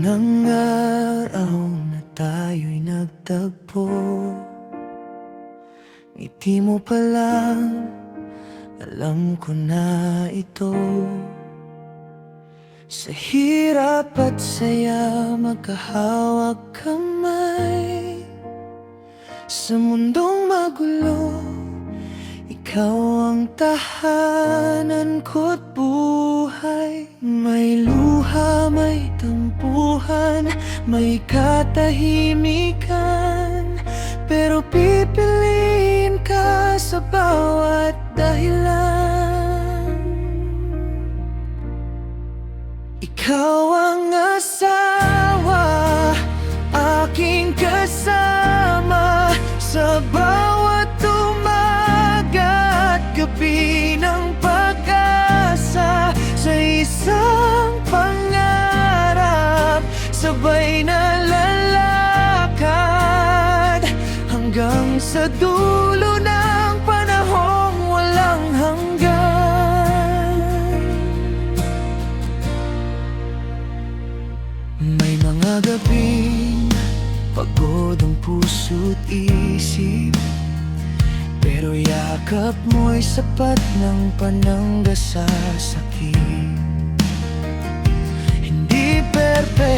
Unang araw na tayo'y nagtagpo, ngiti mo pa lang, alam ko na ito. Sa hirap at saya, magkahawak kamay. Sa mundong magulo, ikaw ang tahanan ko't buhay. May luha, may tampuhan, may katahimikan, pero pipiliin ka sa bawat dahilan. Ikaw ang asawa, aking kasama sa bawat umaga at gabi ng pag-asa. Sa isang pangarap, sabay na lalakad hanggang sa dulo ng panahong walang hanggan. May mga gabing pagod ang puso't isip, pero yakap mo'y sapat ng panangga sa sakit. Hindi perfect